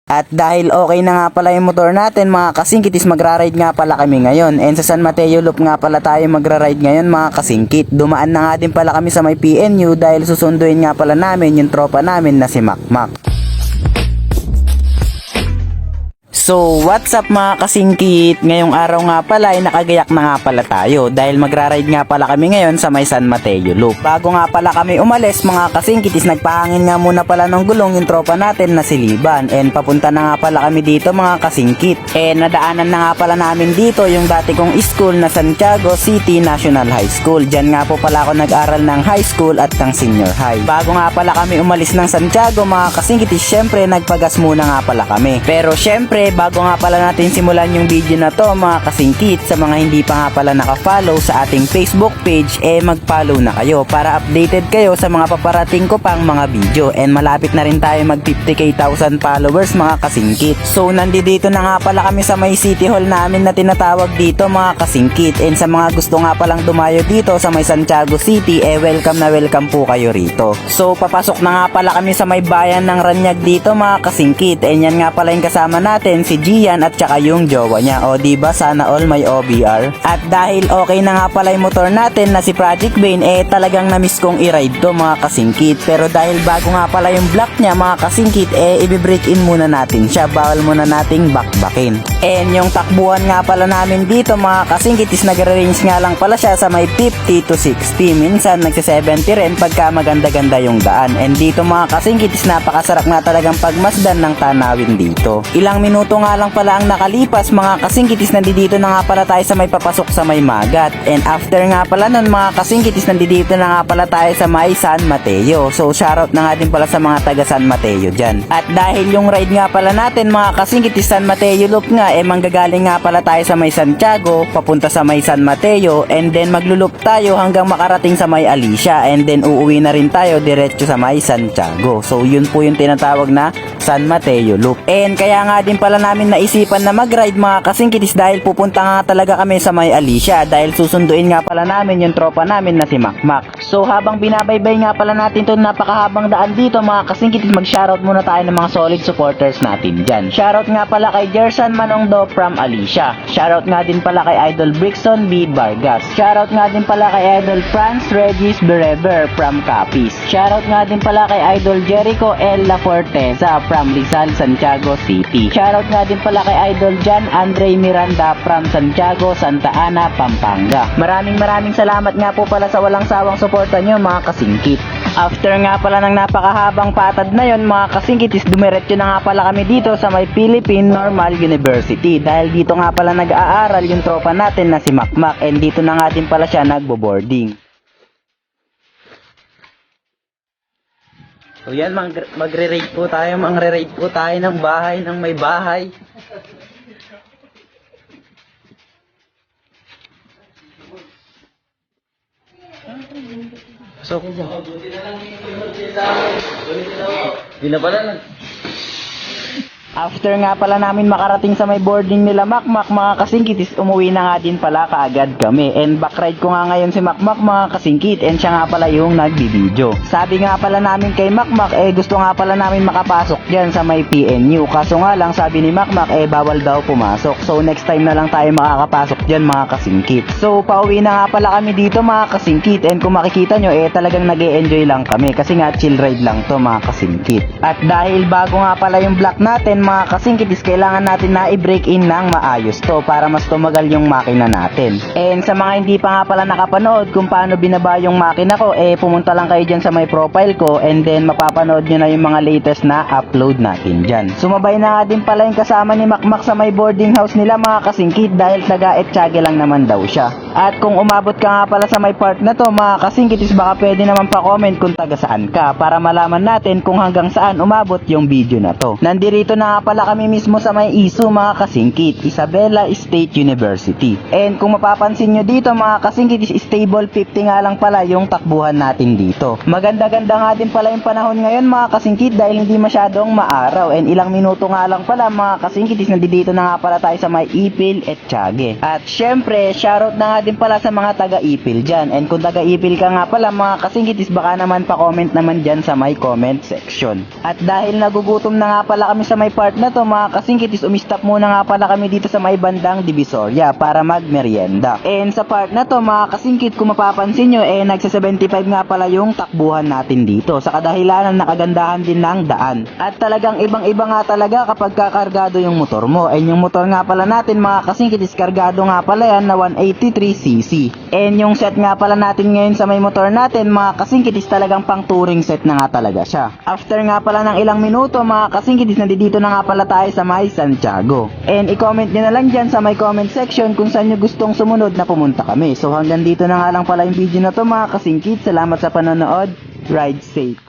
At dahil okay na nga pala yung motor natin mga kasingkit is magra-ride nga pala kami ngayon. And sa San Mateo Loop nga pala tayo magra-ride ngayon mga kasingkit. Dumaan na nga din pala kami sa may PNU dahil susunduin nga pala namin yung tropa namin na si Makmak. So what's up mga kasingkit, ngayong araw nga pala ay nakagayak na nga pala tayo dahil magra-ride nga pala kami ngayon sa may San Mateo Loop. Bago nga pala kami umalis mga kasingkit is nagpahangin nga muna pala ng gulong yung tropa natin na si Liban. And papunta na nga pala kami dito mga kasingkit. And nadaanan na nga pala namin dito yung dati kong school na Santiago City National High School. Diyan nga po pala ako nag-aral ng high school at ng senior high. Bago nga pala kami umalis ng Santiago mga kasingkit is syempre nagpagas muna nga pala kami. Pero syempre bago nga pala natin simulan yung video na to mga kasingkit, sa mga hindi pa nga pala naka-follow sa ating Facebook page, mag-follow na kayo para updated kayo sa mga paparating ko pang mga video. And malapit na rin tayo mag 50k followers mga kasingkit. So nandito na nga pala kami sa may City Hall namin na tinatawag dito mga kasingkit. And sa mga gusto nga palang dumayo dito sa may Santiago City, welcome na welcome po kayo rito. So papasok na nga pala kami sa may bayan ng Ranyag dito mga kasingkit. And yan nga pala yung kasama natin, si Gian at saka yung jowa niya. O diba sana all may OBR. At dahil okay na nga pala yung motor natin na si Project Bane, talagang na-miss kong i-ride to mga kasingkit. Pero dahil bago nga pala yung block niya mga kasingkit, i-break in muna natin siya. Bawal muna nating bakbakin. And yung takbuhan nga pala namin dito mga kasingkit is nag-range nga lang pala siya sa may 50 to 60. Minsan nagsi-70 rin pagka maganda-ganda yung daan. And dito mga kasingkit is napakasarap nga talagang pagmasdan ng tanawin dito. Ilang minuto nga lang pala ang nakalipas mga kasingkitis, nandito na nga pala tayo sa may papasok sa may Magat. And after nga pala nun mga kasingkitis, nandito na nga pala tayo sa may San Mateo. So shoutout na nga din pala sa mga taga San Mateo dyan. At dahil yung ride nga pala natin mga kasingkitis San Mateo Loop nga, manggagaling nga pala tayo sa may Santiago papunta sa may San Mateo, and then maglulup tayo hanggang makarating sa may Alicia, and then uuwi na rin tayo diretso sa may Santiago. So yun po yung tinatawag na San Mateo Loop. And kaya nga din pala namin naisipan na mag-ride mga kasingkitis dahil pupunta nga talaga kami sa may Alicia dahil susunduin nga pala namin yung tropa namin na si Makmak. So habang binabaybay nga pala natin to napakahabang daan dito mga kasingkitis, mag-shoutout muna tayo ng mga solid supporters natin dyan. Shoutout nga pala kay Jersan Manongdo from Alicia. Shoutout nga din pala kay Idol Brixon B. Vargas. Shoutout nga din pala kay Idol Franz Regis Bereber from Capiz. Shoutout nga din pala kay Idol Jericho L. La Forteza from Rizal, Santiago City. Shoutout nga din pala kay Idol Jan Andre Miranda from Santiago, Santa Ana, Pampanga. Maraming salamat nga po pala sa walang sawang suporta nyo mga kasingkit. After nga pala ng napakahabang patad na yon mga kasingkit is dumiretso na nga pala kami dito sa may Philippine Normal University dahil dito nga pala nag-aaral yung tropa natin na si Makmak, and dito na nga din pala siya nagbo-boarding. So yan, magre-rate po tayo ng bahay ng may bahay. So, di na pala after nga pala namin makarating sa may boarding nila Makmak mga kasingkit is umuwi na nga din pala kaagad kami. And backride ko nga ngayon si Makmak mga kasingkit, and siya nga pala yung nagbibideo. Sabi nga pala namin kay Makmak gusto nga pala namin makapasok dyan sa may PNU, kaso nga lang sabi ni Makmak bawal daw pumasok. So next time na lang tayo makakapasok dyan mga kasingkit. So pauwi na nga pala kami dito mga kasingkit, and kung makikita nyo talagang nag-e-enjoy lang kami kasi nga chill ride lang to mga kasingkit. At dahil bago nga pala yung block natin mga kasingkit is kailangan natin na i-break in ng maayos to para mas tumagal yung makina natin. And sa mga hindi pa nga pala nakapanood kung paano binaba yung makina ko, pumunta lang kayo dyan sa may profile ko, and then mapapanood nyo na yung mga latest na upload natin dyan. Sumabay na nga din pala yung kasama ni Makmak sa may boarding house nila mga kasingkit dahil taga-Etsyage lang naman daw siya. At kung umabot ka nga pala sa may part na to mga kasingkit is baka pwede naman pa comment kung taga saan ka para malaman natin kung hanggang saan umabot yung video na to. Nandirito na nga pala kami mismo sa may ISU mga kasingkit, Isabela State University. And kung mapapansin nyo dito mga kasingkit is stable 50 nga lang pala yung takbuhan natin dito. Maganda-ganda nga din pala yung panahon ngayon mga kasingkit dahil hindi masyadong maaraw, and ilang minuto nga lang pala mga kasingkit is nandito na nga pala tayo sa may Ipil, Etsyage. At syempre shoutout na nga din pala sa mga taga-Ipil dyan, and kung taga-Ipil ka nga pala mga kasingkit is baka naman pa-comment naman dyan sa may comment section. At dahil nagugutom na nga pala kami sa may part part na to mga kasingkit is umistop muna nga pala kami dito sa may bandang Divisoria para magmerienda. And sa part na to mga kasingkit, kung mapapansin nyo nagsa 75 nga pala yung takbuhan natin dito sa kadahilanan nakagandahan din ng daan. At talagang ibang iba nga talaga kapag kakargado yung motor mo. And yung motor nga pala natin mga kasingkit is kargado nga pala yan na 183cc. And yung set nga pala natin ngayon sa may motor natin mga kasingkit is talagang pang touring set na nga talaga siya. After nga pala ng ilang minuto mga kasingkit is nandito na nga pala tayo sa may Santiago. And i-comment nyo na lang dyan sa may comment section kung saan nyo gustong sumunod na pumunta kami. So hanggang dito na nga lang pala yung video na to mga kasingkit. Salamat sa panonood. Ride safe.